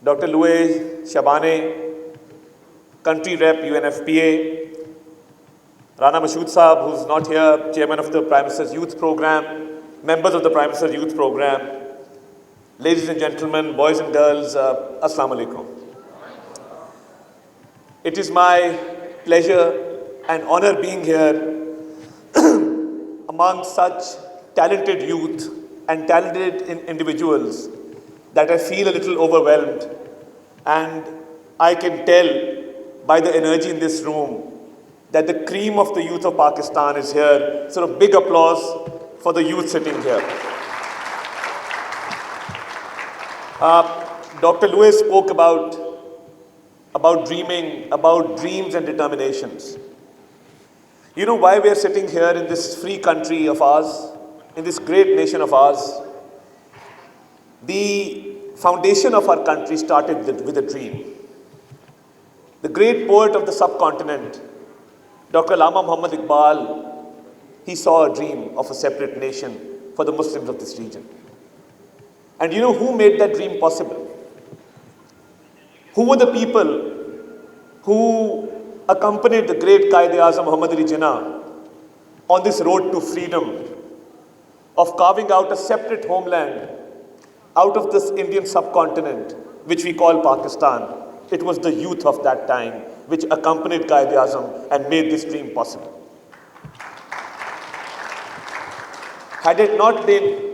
Dr. Louis Shabane, Country Rep, UNFPA, Rana Mashood Saab, who's not here, Chairman of the Prime Minister's Youth Program, members of the Prime Minister's Youth Program, ladies and gentlemen, boys and girls, Assalamu Alaikum. It is my pleasure and honor being here among such talented youth and talented individuals that I feel a little overwhelmed, and I can tell by the energy in this room that the cream of the youth of Pakistan is here. So a big applause for the youth sitting here. Dr. Lewis spoke about dreaming, about dreams and determinations. You know why we are sitting here in this free country of ours, in this great nation of ours? The foundation of our country started with a dream. The great poet of the subcontinent, Dr. Allama Muhammad Iqbal, he saw a dream of a separate nation for the Muslims of this region. And you know who made that dream possible? Who were the people who accompanied the great Qaid-e-Azam Muhammad Ali Jinnah on this road to freedom of carving out a separate homeland out of this Indian subcontinent, which we call Pakistan? It was the youth of that time which accompanied Qaid-e-Azam and made this dream possible. Had it not been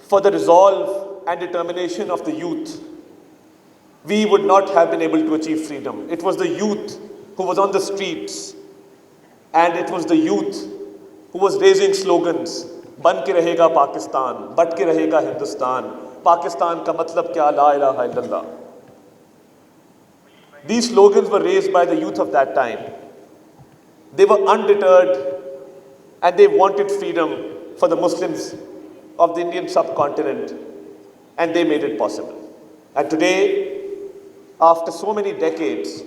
for the resolve and determination of the youth, we would not have been able to achieve freedom. It was the youth who was on the streets, and it was the youth who was raising slogans, बन के रहेगा Pakistan, but के रहेगा हिंदुस्तान, पाकिस्तान का मतलब क्या, ला इलाहा इल्लल्लाह. These slogans were raised by the youth of that time. They were undeterred and they wanted freedom for the Muslims of the Indian subcontinent, and they made it possible. And today, after so many decades,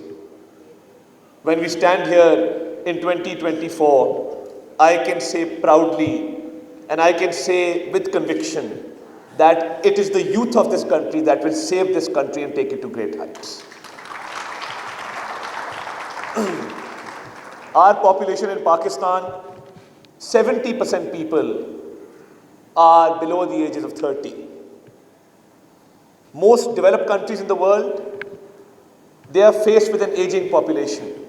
when we stand here in 2024, I can say proudly and I can say with conviction that it is the youth of this country that will save this country and take it to great heights. Our population in Pakistan, 70% people are below the ages of 30. Most developed countries in the world, they are faced with an aging population.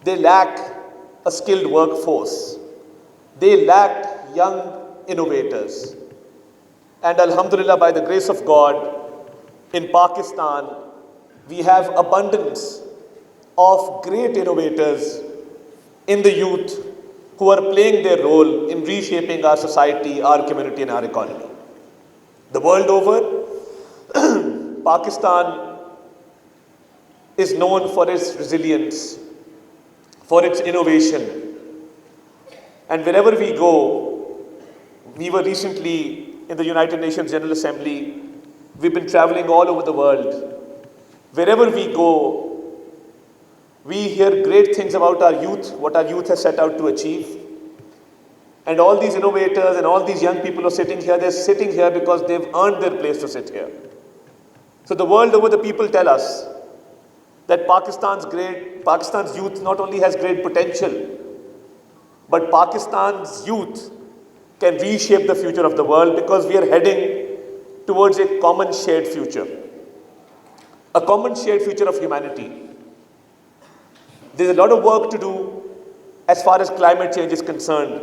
They lack a skilled workforce. They lack young innovators. And Alhamdulillah, by the grace of God, in Pakistan, we have abundance of great innovators in the youth who are playing their role in reshaping our society, our community, and our economy. The world over, Pakistan is known for its resilience, for its innovation. And wherever we go, we were recently in the United Nations General Assembly. We've been traveling all over the world. Wherever we go, we hear great things about our youth, what our youth has set out to achieve. And all these innovators and all these young people are sitting here, they're sitting here because they've earned their place to sit here. So the world over, the people tell us that Pakistan's youth not only has great potential, but Pakistan's youth can reshape the future of the world, because we are heading towards a common shared future. A common shared future of humanity. There's a lot of work to do as far as climate change is concerned.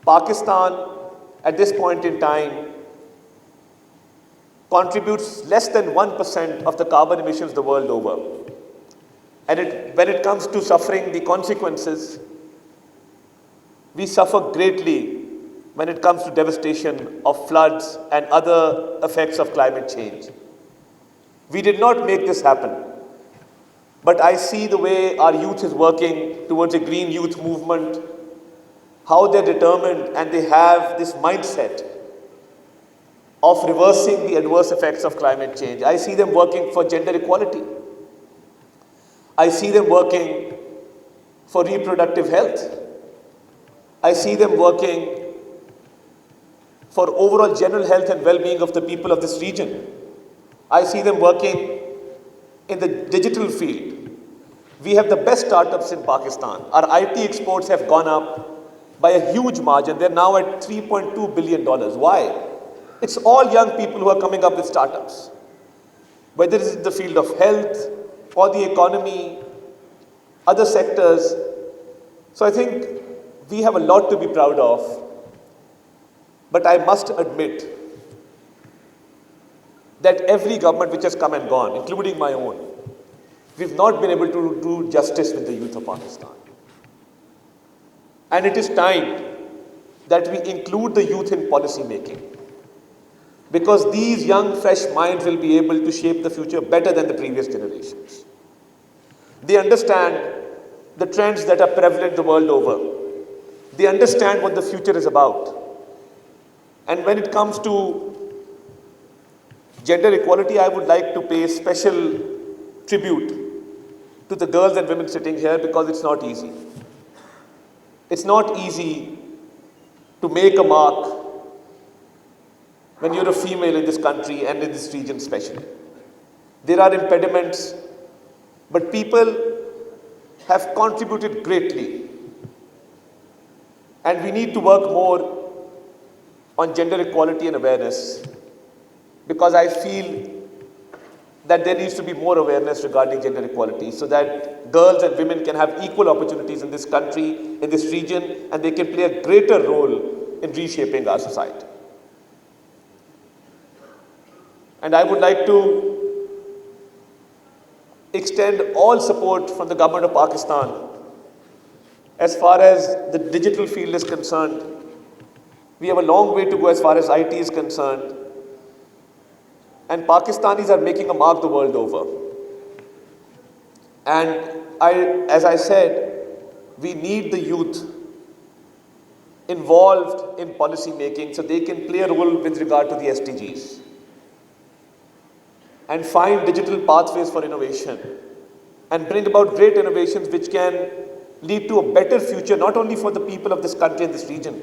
Pakistan, at this point in time, contributes less than 1% of the carbon emissions the world over. And when it comes to suffering the consequences, we suffer greatly when it comes to devastation of floods and other effects of climate change. We did not make this happen. But I see the way our youth is working towards a green youth movement, how they're determined and they have this mindset of reversing the adverse effects of climate change. I see them working for gender equality. I see them working for reproductive health. I see them working for overall general health and well-being of the people of this region. I see them working in the digital field. We have the best startups in Pakistan. Our IT exports have gone up by a huge margin. They're now at $3.2 billion. Why? It's all young people who are coming up with startups. Whether it's in the field of health or the economy, other sectors. So I think we have a lot to be proud of. But I must admit that every government which has come and gone, including my own, we've not been able to do justice with the youth of Pakistan. And it is time that we include the youth in policy making, because these young, fresh minds will be able to shape the future better than the previous generations. They understand the trends that are prevalent the world over. They understand what the future is about. And when it comes to gender equality, I would like to pay special tribute to the girls and women sitting here, because it's not easy. It's not easy to make a mark when you're a female in this country and in this region especially. There are impediments, but people have contributed greatly. And we need to work more on gender equality and awareness, because I feel that there needs to be more awareness regarding gender equality, so that girls and women can have equal opportunities in this country, in this region, and they can play a greater role in reshaping our society. And I would like to extend all support from the government of Pakistan as far as the digital field is concerned. We have a long way to go as far as IT is concerned. And Pakistanis are making a mark the world over. And as I said, we need the youth involved in policy making so they can play a role with regard to the SDGs and find digital pathways for innovation and bring about great innovations which can lead to a better future, not only for the people of this country and this region,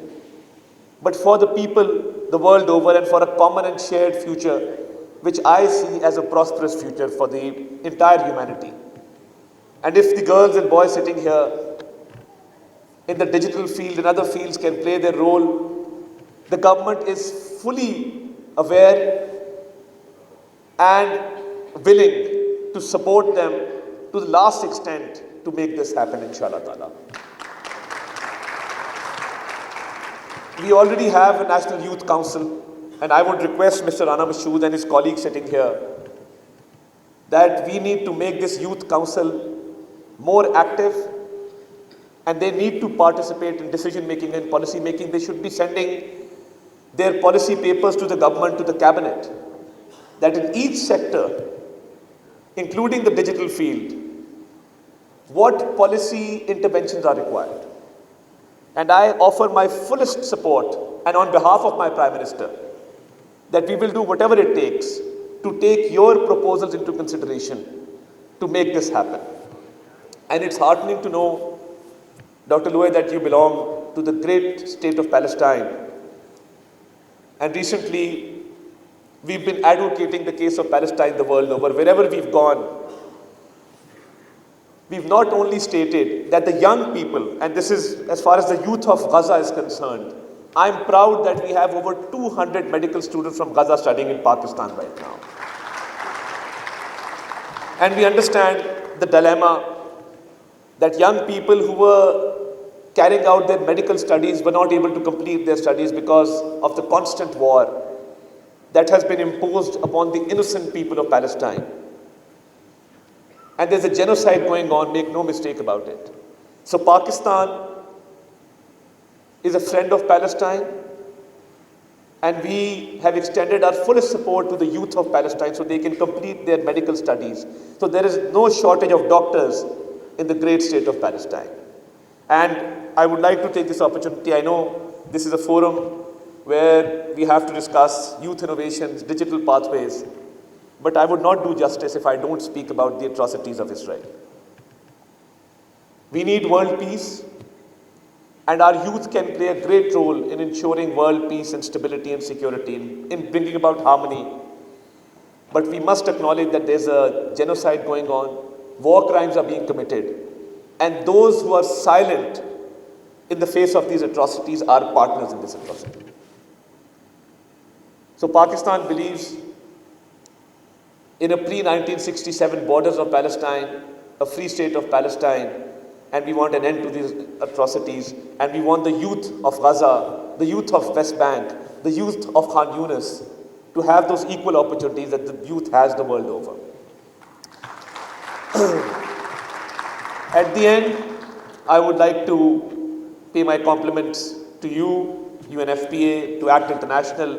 but for the people the world over, and for a common and shared future which I see as a prosperous future for the entire humanity. And if the girls and boys sitting here in the digital field and other fields can play their role, the government is fully aware and willing to support them to the last extent to make this happen, inshallah ta'ala. We already have a National Youth Council, and I would request Mr. Rana Mashood and his colleagues sitting here that we need to make this Youth Council more active, and they need to participate in decision making and policy making. They should be sending their policy papers to the government, to the cabinet, that in each sector, including the digital field, what policy interventions are required. And I offer my fullest support, and on behalf of my Prime Minister, that we will do whatever it takes to take your proposals into consideration to make this happen. And it's heartening to know, Dr. Loy, that you belong to the great state of Palestine. And recently, we've been advocating the case of Palestine the world over. Wherever we've gone, we've not only stated that the young people, and this is as far as the youth of Gaza is concerned, I'm proud that we have over 200 medical students from Gaza studying in Pakistan right now. And we understand the dilemma that young people who were carrying out their medical studies were not able to complete their studies because of the constant war that has been imposed upon the innocent people of Palestine. And there's a genocide going on, make no mistake about it. So Pakistan is a friend of Palestine, and we have extended our fullest support to the youth of Palestine so they can complete their medical studies. So there is no shortage of doctors in the great state of Palestine. And I would like to take this opportunity. I know this is a forum where we have to discuss youth innovations, digital pathways, but I would not do justice if I don't speak about the atrocities of Israel. We need world peace, and our youth can play a great role in ensuring world peace and stability and security, in bringing about harmony. but we must acknowledge that there's a genocide going on, war crimes are being committed, and those who are silent in the face of these atrocities are partners in this atrocity. So Pakistan believes in a pre-1967 borders of Palestine, a free state of Palestine, and we want an end to these atrocities, and we want the youth of Gaza, the youth of West Bank, the youth of Khan Yunis to have those equal opportunities that the youth has the world over. At the end, I would like to pay my compliments to you, UNFPA, to ACT International,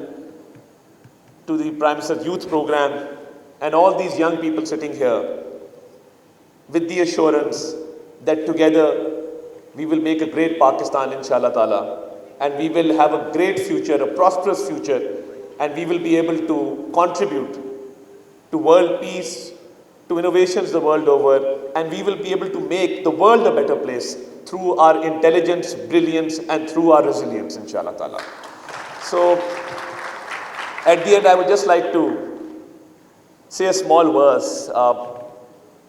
to the Prime Minister's Youth Program, and all these young people sitting here, with the assurance that together we will make a great Pakistan, inshallah ta'ala, and we will have a great future, a prosperous future, and we will be able to contribute to world peace, to innovations the world over, and we will be able to make the world a better place through our intelligence, brilliance, and through our resilience, inshallah ta'ala. So, at the end, I would just like to say a small verse.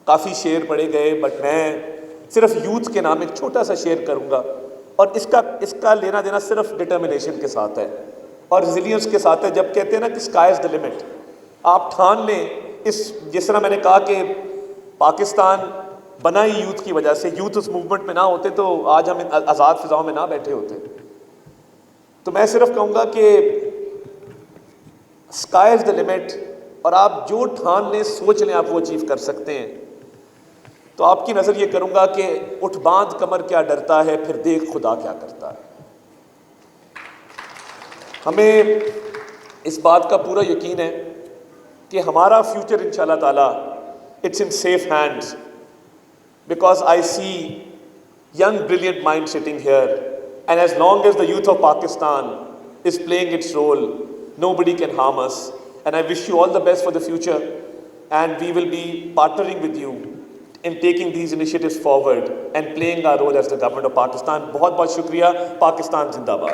काफ़ी शेर पढ़े गए, but मैं सिर्फ youth के नाम एक छोटा सा शेर करूँगा, और इसका लेना देना सिर्फ डिटर्मिनेशन के साथ है और रिजिलियंस के साथ है. जब कहते हैं ना कि स्काई इज़ द लिमिट, आप ठान लें. जिस तरह मैंने कहा कि पाकिस्तान बना ही यूथ की वजह से, यूथ उस मूवमेंट में ना होते तो आज हम आज़ाद फिजाओं में ना बैठे होते. तो मैं सिर्फ कहूँगा कि स्काई इज़ द लिमिट, और आप जो ठान लें, सोच लें, आप वो अचीव कर सकते हैं. तो आपकी नज़र ये करूँगा कि उठ बांध कमर क्या डरता है, फिर देख खुदा क्या करता है. हमें इस बात का पूरा यकीन है कि हमारा फ्यूचर इंशाल्लाह ताला it's in safe hands, because I see young brilliant minds sitting here, and as long as the youth of Pakistan is playing its role, nobody can harm us. And I wish you all the best for the future, and we will be partnering with you in taking these initiatives forward and playing our role as the government of Pakistan. बहुत बहुत शुक्रिया. पाकिस्तान जिंदाबाद.